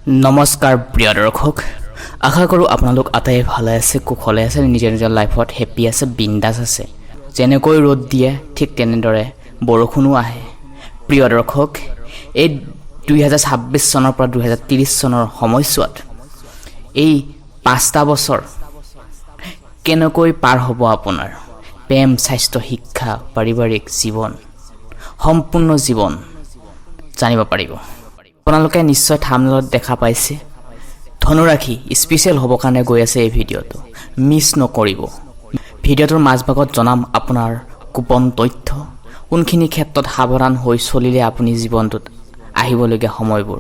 নমস্কাৰ প্ৰিয় দৰ্শক, আশা কৰোঁ আপোনালোক আটাই ভালে আছে, কুশলে আছে, নিজৰ নিজৰ লাইফত হেপ্পী আছে, বিন্দাছ আছে। যেনেকৈ ৰ'দ দিয়ে ঠিক তেনেদৰে বৰষুণো আহে। প্ৰিয় দৰ্শক, এই 2026 চনৰ পৰা 2030 চনৰ সময়ছোৱাত এই 5টা বছৰ কেনেকৈ পাৰ হ'ব আপোনাৰ প্ৰেম, স্বাস্থ্য, শিক্ষা, পাৰিবাৰিক জীৱন, সম্পূৰ্ণ জীৱন জানিব পাৰিব। আপোনালোকে নিশ্চয় থাম্বনেইলত দেখা পাইছে, ধনুৰাশি স্পেচিয়েল হ'বৰ কাৰণে গৈ আছে এই ভিডিঅ'টো, মিছ নকৰিব। ভিডিঅ'টোৰ মাজভাগত জনাম আপোনাৰ গোপন তথ্য, কোনখিনি ক্ষেত্ৰত সাৱধান হৈ চলিলে আপুনি জীৱনটোত আহিবলগীয়া সময়বোৰ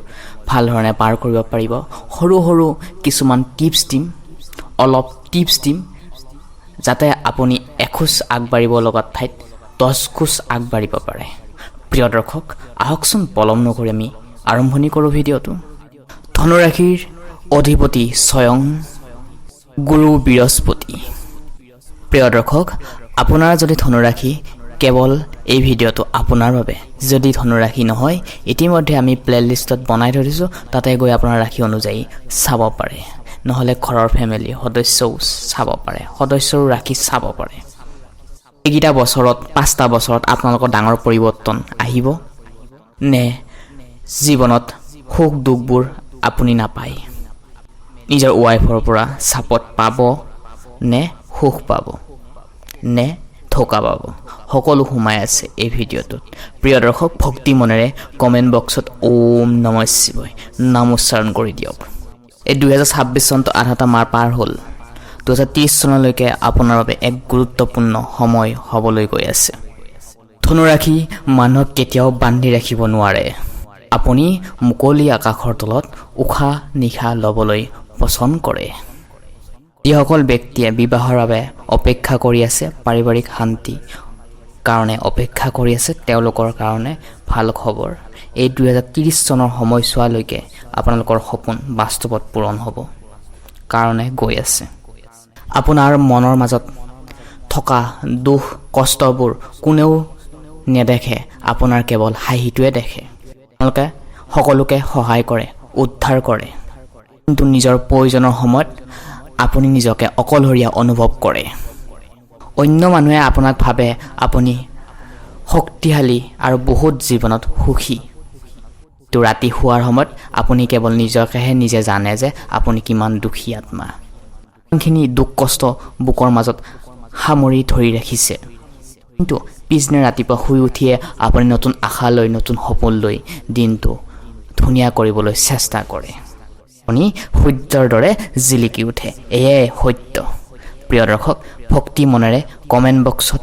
ভাল ধৰণে পাৰ কৰিব পাৰিব। সৰু সৰু কিছুমান টিপছ দিম, অলপ টিপছ দিম, যাতে আপুনি এখোজ আগবাঢ়িব লগা ঠাইত 10 খোজ আগবাঢ়িব পাৰে। প্ৰিয় দৰ্শক, আহকচোন পলম নকৰি আমি আৰম্ভণি কৰোঁ ভিডিঅ'টো। ধনুৰাশিৰ অধিপতি স্বয়ং গুৰু বৃহস্পতি। প্ৰিয় দৰ্শক, আপোনাৰ যদি ধনুৰাশি, কেৱল এই ভিডিঅ'টো আপোনাৰ বাবে। যদি ধনুৰাশি নহয়, ইতিমধ্যে আমি প্লে'লিষ্টত বনাই থৈ দিছোঁ, তাতে গৈ আপোনাৰ ৰাশি অনুযায়ী চাব পাৰে। নহ'লে ঘৰৰ ফেমিলি সদস্যও চাব পাৰে, সদস্যৰো ৰাশি চাব পাৰে। এইকেইটা বছৰত, 5টা বছৰত আপোনালোকৰ ডাঙৰ পৰিৱৰ্তন আহিব নে জীৱনত সুখ দুখবোৰ আপুনি নাপায়? নিজৰ ৱাইফৰ পৰা ছাপৰ্ট পাব নে সুখ পাব নে ধোকা পাব? সকলো সোমাই আছে এই ভিডিঅ'টোত। প্ৰিয় দৰ্শক, ভক্তি মনেৰে কমেণ্ট বক্সত ওম নমঃ শিৱায় নাম উচ্চাৰণ কৰি দিয়ক। এই 2026 চনটো আধাটা মাৰ পাৰ হ'ল। 2030 চনলৈকে আপোনাৰ বাবে এক গুৰুত্বপূৰ্ণ সময় হ'বলৈ গৈ আছে। ধনুৰাশি মানুহক কেতিয়াও বান্ধি ৰাখিব নোৱাৰে। আপুনি মুকলি আকাশৰ তলত উশাহ নিশাহ ল'বলৈ পচন্দ কৰে। যিসকল ব্যক্তিয়ে বিবাহৰ বাবে অপেক্ষা কৰি আছে, পাৰিবাৰিক শান্তি কাৰণে অপেক্ষা কৰি আছে, তেওঁলোকৰ কাৰণে ভাল খবৰ। এই 2030 চনৰ সময়ছোৱালৈকে আপোনালোকৰ সপোন বাস্তৱত পূৰণ হ'ব কাৰণে গৈ আছে। আপোনাৰ মনৰ মাজত থকা দুখ কষ্টবোৰ কোনেও নেদেখে, আপোনাৰ কেৱল হাঁহিটোৱে দেখে। আপোনালোকে সকলোকে সহায় কৰে, উদ্ধাৰ কৰে, কিন্তু নিজৰ প্ৰয়োজনৰ সময়ত আপুনি নিজকে অকলশৰীয়া অনুভৱ কৰে। অন্য মানুহে আপোনাক ভাবে আপুনি শক্তিশালী আৰু বহুত জীৱনত সুখী, কিন্তু ৰাতি শোৱাৰ সময়ত আপুনি কেৱল নিজকেহে নিজে জানে যে আপুনি কিমান দুখী আত্মা। ইমানখিনি দুখ কষ্ট বুকৰ মাজত সামৰি ধৰি ৰাখিছে, কিন্তু পিছদিনা ৰাতিপুৱা শুই উঠিয়ে আপুনি নতুন আশা লৈ, নতুন সপোন লৈ দিনটো ধুনীয়া কৰিবলৈ চেষ্টা কৰে। আপুনি সূৰ্যৰ দৰে জিলিকি উঠে, এয়াই সত্য। প্ৰিয় দৰ্শক, ভক্তি মনেৰে কমেণ্ট বক্সত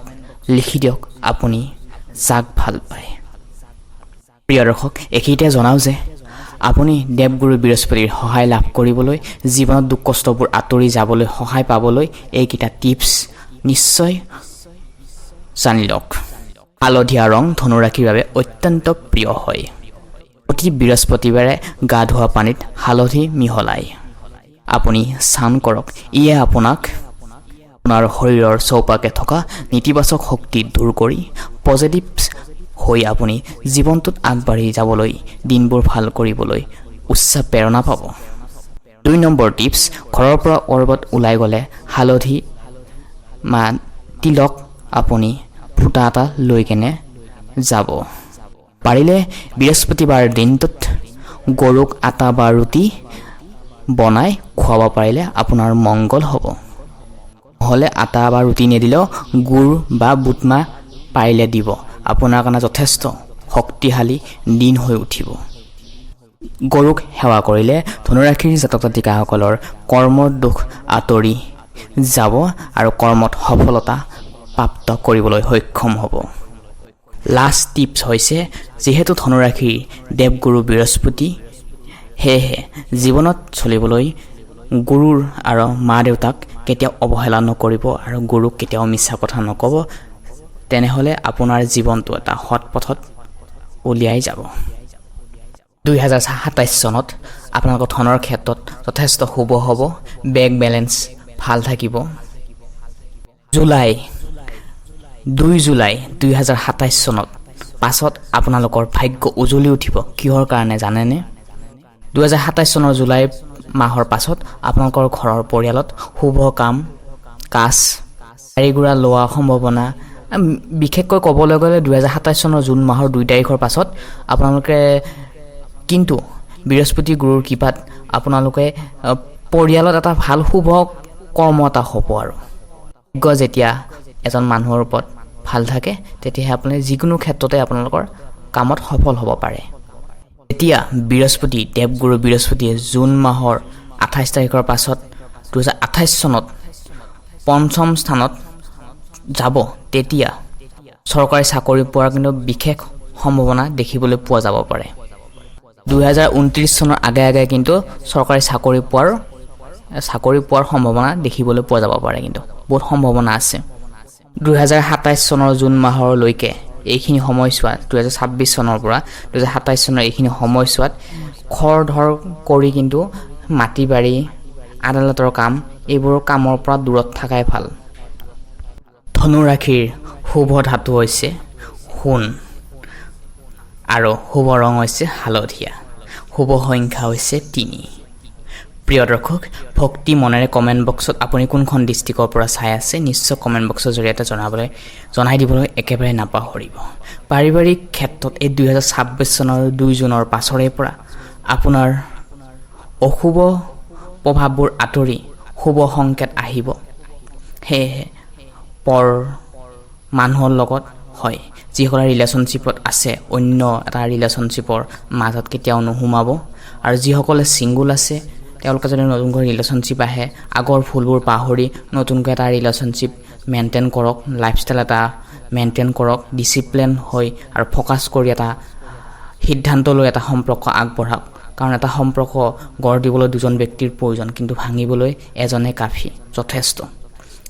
লিখি দিয়ক আপুনি যাক ভাল পায়। প্ৰিয় দৰ্শক, এইখিনিতে জনাওঁ যে আপুনি দেৱগুৰু বৃহস্পতিৰ সহায় লাভ কৰিবলৈ, জীৱনত দুখ কষ্টবোৰ আঁতৰি যাবলৈ, সহায় পাবলৈ এইকেইটা টিপছ নিশ্চয় জানি লওক। হালধীয়া ৰং ধনুৰাশিৰ বাবে অত্যন্ত প্ৰিয় হয়। প্ৰতি বৃহস্পতিবাৰে গা ধোৱা পানীত হালধি মিহলাই আপুনি স্নান কৰক। ইয়ে আপোনাক আপোনাৰ শৰীৰৰ চৌপাশে থকা নেতিবাচক শক্তি দূৰ কৰি পজিটিভ হৈ আপুনি জীৱনটোত আগবাঢ়ি যাবলৈ, দিনবোৰ ভাল কৰিবলৈ উৎসাহ প্ৰেৰণা পাব। 2 নম্বৰ টিপছ, ঘৰৰ পৰা ক'ৰবাত ওলাই গ'লে হালধি তিলক আপুনি ফুটা এটা লৈ কেনে যাব। পাৰিলে বৃহস্পতিবাৰ দিনটোত গৰুক আটা বা ৰুটি বনাই খুৱাব পাৰিলে আপোনাৰ মংগল হ'ব। নহ'লে আটা বা ৰুটি নিদিলেও গুড় বা বুটমাহ পাৰিলে দিব, আপোনাৰ কাৰণে যথেষ্ট শক্তিশালী দিন হৈ উঠিব। গৰুক সেৱা কৰিলে ধনুৰাশিৰ জাতক জাতিকাসকলৰ কৰ্মৰ দুখ আঁতৰি যাব আৰু কৰ্মত সফলতা প্ৰাপ্ত কৰিবলৈ সক্ষম হ'ব। লাষ্ট টিপছ হৈছে, যিহেতু ধনুৰাশিৰ দেৱগুৰু বৃহস্পতি, সেয়েহে জীৱনত চলিবলৈ গুৰুৰ আৰু মা দেউতাক কেতিয়াও অৱহেলা নকৰিব আৰু গুৰুক কেতিয়াও মিছা কথা নক'ব। তেনেহ'লে আপোনাৰ জীৱনটো এটা সৎ পথত উলিয়াই যাব। 2027 চনত আপোনালোকৰ ধনৰ ক্ষেত্ৰত যথেষ্ট শুভ হ'ব, বেংক বেলেঞ্চ ভাল থাকিব। 2 জুলাই 2027 চনত পাছত আপোনালোকৰ ভাগ্য উজ্বলি উঠিব। কিহৰ কাৰণে জানেনে? 2027 চনৰ জুলাই মাহৰ পাছত আপোনালোকৰ ঘৰৰ পৰিয়ালত শুভ কাম কাজ গাড়ী গুৰা লোৱা সম্ভাৱনা বিশেষকৈ ক'বলৈ গ'লে 2027 চনৰ জুন মাহৰ 2 তাৰিখৰ পাছত আপোনালোকে কিন্তু বৃহস্পতি গুৰুৰ কৃপাত আপোনালোকে পৰিয়ালত এটা ভাল শুভ কৰ্ম এটা হ'ব আৰু যেতিয়া এজন মানুহৰ ওপৰত ভাল থাকে তেতিয়াহে আপুনি যিকোনো ক্ষেত্ৰতে আপোনালোকৰ কামত সফল হ'ব পাৰে এতিয়া বৃহস্পতি দেৱগুৰু বৃহস্পতিয়ে জুন মাহৰ 28 তাৰিখৰ পাছত 2028 চনত পঞ্চম স্থানত যাব তেতিয়া চৰকাৰী চাকৰি পোৱাৰ কিন্তু বিশেষ সম্ভাৱনা দেখিবলৈ পোৱা যাব পাৰে 2029 চনৰ আগে কিন্তু চৰকাৰী চাকৰি পোৱাৰ সম্ভাৱনা দেখিবলৈ পোৱা যাব পাৰে কিন্তু বহুত সম্ভাৱনা আছে 2027 চনৰ জুন মাহৰলৈকে এইখিনি সময়ছোৱাত 2026 চনৰ পৰা 2027 চনৰ এইখিনি সময়ছোৱাত খৰ ধৰ কৰি কিন্তু মাটি বাৰী আদালতৰ কাম এইবোৰ কামৰ পৰা দূৰত থকাই ভাল ধনু ৰাশিৰ শুভ ধাতু হৈছে সোণ আৰু শুভ ৰং হৈছে হালধীয়া শুভ সংখ্যা হৈছে 3 প্ৰিয় দৰ্শক ভক্তি মনেৰে কমেন্ট বক্সত আপুনি কোনখন ডিস্ট্ৰিক্টৰ পৰা চাই আছে নিশ্চয় কমেন্ট বক্সৰ জৰিয়তে জনাই দিবলৈ একেবাৰে নাপাহৰিব পাৰিবাৰিক ক্ষেত্ৰত এই 2026 চনৰ 2 জুনৰ পাছৰে পৰা আপোনাৰ অশুভ প্ৰভাৱবোৰ আঁতৰি শুভ সংকেত আহিব হেহে পৰ মানুহৰ লগত হয় যিসকলে ৰিলেশ্যনশ্বিপত আছে অন্য এটা ৰিলেশ্যনশ্বিপৰ মাজত কেতিয়াও নোসোমাব আৰু যিসকলে সিঙ্গল আছে তেওঁলোকে যদি নতুনকৈ ৰিলেশ্যনশ্বিপ আহে আগৰ ভুলবোৰ পাহৰি নতুনকৈ এটা ৰিলেশ্যনশ্বিপ মেইনটেইন কৰক লাইফষ্টাইল এটা মেইনটেইন কৰক ডিসিপ্লিন হৈ আৰু ফোকাস কৰি এটা সিদ্ধান্ত লৈ এটা সম্পৰ্ক আগবঢ়াওক কাৰণ এটা সম্পৰ্ক গঢ় দিবলৈ দুজন ব্যক্তিৰ প্ৰয়োজন কিন্তু ভাঙিবলৈ এজনে কাফি যথেষ্ট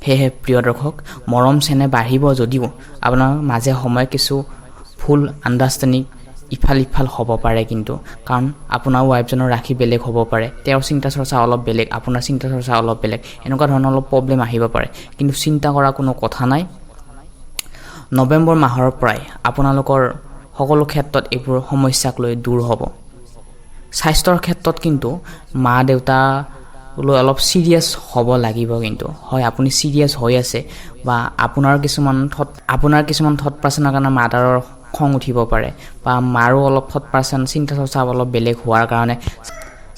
হেহে প্ৰিয় দৰ্শক মৰম চেনে বাঢ়িব যদিও আপোনাৰ মাজে সময় কিছু ফুল আন্ডাৰষ্টেণ্ডিং ইফাল হ'ব পাৰে কিন্তু কাৰণ আপোনাৰ ওয়াইফজনৰ ৰাখি বেলেগ হ'ব পাৰে তেওঁৰ চিন্তা চৰ্চা অলপ বেলেগ আপোনাৰ চিন্তা চৰ্চা অলপ বেলেগ এনেকুৱা ধৰণৰ অলপ প্ৰবলেম আহিব পাৰে কিন্তু চিন্তা কৰা কোনো কথা নাই নৱেম্বৰ মাহৰ পৰাই আপোনালোকৰ সকলো ক্ষেত্ৰত এইবোৰ সমস্যাক লৈ দূৰ হ'ব স্বাস্থ্যৰ ক্ষেত্ৰত কিন্তু মা দেউতা লৈ অলপ সিৰিয়াস হ'ব লাগিব কিন্তু হয় আপুনি সিৰিয়াস হৈ আছে বা আপোনাৰ কিছুমান থট পাৰ্চনৰ কাৰণে মাদাৰৰ খং উঠিব পাৰে বা মাৰো অলপ থট পাৰ্চন চিন্তা চৰ্চা অলপ বেলেগ হোৱাৰ কাৰণে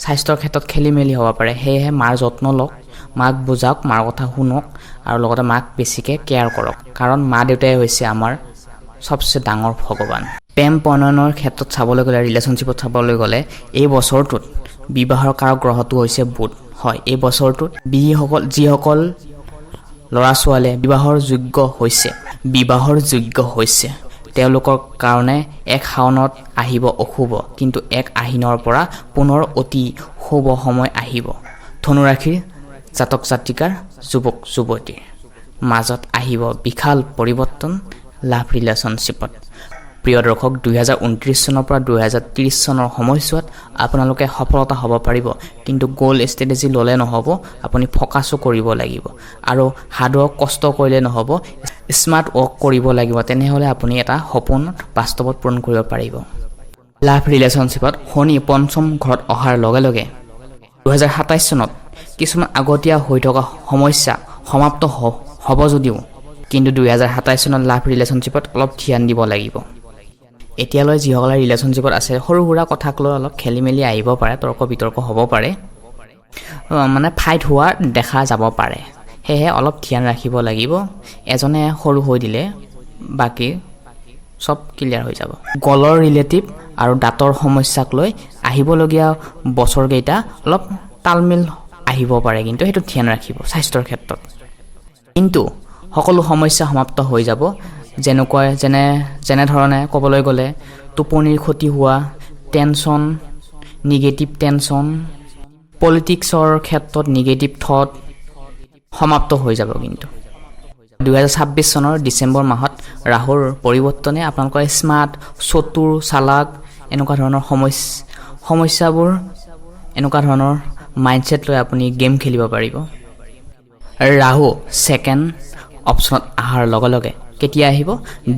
স্বাস্থ্যৰ ক্ষেত্ৰত খেলিমেলি হ'ব পাৰে হেহে মাৰ যত্ন লওক মাক বুজাওক মাৰ কথা শুনক আৰু লগতে মাক বেছিকৈ কেয়াৰ কৰক কাৰণ মা দেউতাই হৈছে আমাৰ সবচে ডাঙৰ ভগৱান প্ৰেম প্ৰণয়নৰ ক্ষেত্ৰত চাবলৈ গ'লে ৰিলেশ্যনশ্বিপত চাবলৈ গ'লে এই বছৰটোত বিবাহৰ কাৰক গ্ৰহটো হৈছে বুধ হয় এই বছৰটোত যিসকল ল'ৰা ছোৱালীয়ে বিবাহৰ যোগ্য হৈছে তেওঁলোকৰ কাৰণে 1 শাওনত আহিব অশুভ কিন্তু 1 আহিনৰ পৰা পুনৰ অতি শুভ সময় আহিব ধনু ৰাশিৰ জাতক জাতিকাৰ যুৱক যুৱতীৰ মাজত আহিব বিশাল পৰিৱৰ্তন লাভ ৰিলেশ্যনশ্বিপত প্ৰিয় দৰ্শক 2029 চনৰ পৰা 2030 চনৰ সময়ছোৱাত আপোনালোকে সফলতা হ'ব পাৰিব কিন্তু গোল ষ্ট্ৰেটেজি ল'লে নহ'ব আপুনি ফোকাসো কৰিব লাগিব আৰু হাৰ্ড ৱৰ্ক কষ্ট কৰিলে নহ'ব স্মাৰ্ট ৱৰ্ক কৰিব লাগিব তেনেহ'লে আপুনি এটা সপোন বাস্তৱত পূৰণ কৰিব পাৰিব লাভ ৰিলেশ্যনশ্বিপত শনি পঞ্চম ঘৰত অহাৰ লগে লগে 2027 চনত কিছুমান আগতীয়া হৈ থকা সমস্যা সমাপ্ত হ'ব যদিও কিন্তু 2027 চনত লাভ ৰিলেশ্যনশ্বিপত অলপ ধ্যান দিব লাগিব এতিয়ালৈ যিসকলে ৰিলেশ্যনশ্বিপত আছে সৰু সুৰা কথাক লৈ অলপ খেলিমেলি আহিব পাৰে তৰ্ক বিতৰ্ক হ'ব পাৰে মানে ফাইট হোৱা দেখা যাব পাৰে হেহে অলপ ধ্যান ৰাখিব লাগিব এজনে সৰু হৈ দিলে বাকি সব ক্লিয়াৰ হৈ যাব গলৰ ৰিলেটিভ আৰু দাঁতৰ সমস্যাক লৈ আহিবলগীয়া বছৰ কেইটা অলপ তালমিল আহিব পাৰে কিন্তু হেতু ধ্যান ৰাখিব স্বাস্থ্যৰ ক্ষেত্ৰত কিন্তু সকলো সমস্যা সমাপ্ত হৈ যাব যেনে ধৰণে ক'বলৈ গ'লে টোপনিৰ ক্ষতি হোৱা টেনচন নিগেটিভ টেনচন পলিটিক্সৰ ক্ষেত্ৰত নিগেটিভ থট সমাপ্ত হৈ যাব কিন্তু 2026 চনৰ ডিসেম্বৰ মাহত ৰাহুৰ পৰিৱৰ্তনে আপোনালোকৰ স্মাৰ্ট চতুৰ চালাক এনেকুৱা ধৰণৰ সমস্যাবোৰ এনেকুৱা ধৰণৰ মাইন্ডসেট লৈ আপুনি গেম খেলিব পাৰিব ৰাহু সেকেন্ড অপচনত আহাৰ লগে লগে কেতিয়া আহিব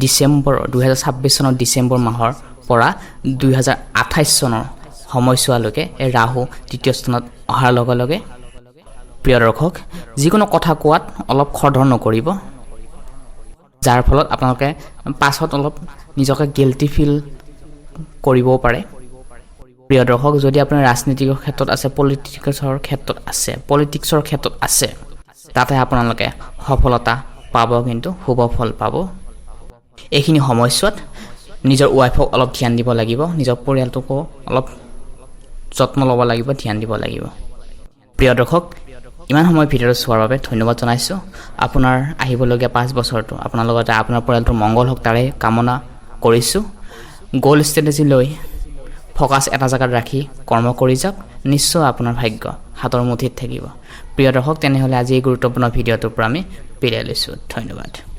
ডিসেম্বৰ 2026 চনৰ ডিসেম্বৰ মাহৰ পৰা 2028 চনৰ সময়ছোৱালৈকে এই ৰাহু তৃতীয় স্থানত অহাৰ লগে লগে প্ৰিয় দৰ্শক যিকোনো কথা কোৱাত অলপ খৰধৰ নকৰিব, যাৰ ফলত আপোনালোকে পাছত অলপ নিজকে গিল্টি ফিল কৰিবও পাৰে। প্ৰিয় দৰ্শক যদি আপোনাৰ ৰাজনীতিকৰ ক্ষেত্ৰত আছে, পলিটিক্সৰ ক্ষেত্ৰত আছে তাতে আপোনালোকে সফলতা পাব, কিন্তু শুভ ফল পাব। এইখিনি সময়ছোৱাত নিজৰ ৱাইফক অলপ ধ্যান দিব লাগিব, নিজৰ পৰিয়ালটোকো অলপ যত্ন ল'ব লাগিব, ধ্যান দিব লাগিব। প্ৰিয় দৰ্শক ইমান সময় ভিডিঅ'টো চোৱাৰ বাবে ধন্যবাদ জনাইছোঁ। আপোনাৰ আহিবলগীয়া 5 বছৰটো আপোনাৰ লগতে আপোনাৰ পৰিয়ালটোৰ মংগল হওক তাৰে কামনা কৰিছোঁ। গ'ল ষ্ট্ৰেটেজি লৈ ফ'কাছ এটা জেগাত ৰাখি কৰ্ম কৰি যাওক, নিশ্চয় আপোনাৰ ভাগ্য হাতৰ মুঠিত থাকিব। প্ৰিয় দৰ্শক তেনেহ'লে আজি এই গুৰুত্বপূৰ্ণ ভিডিঅ'টোৰ পৰা আমি বিদায় লৈছোঁ। ধন্যবাদ।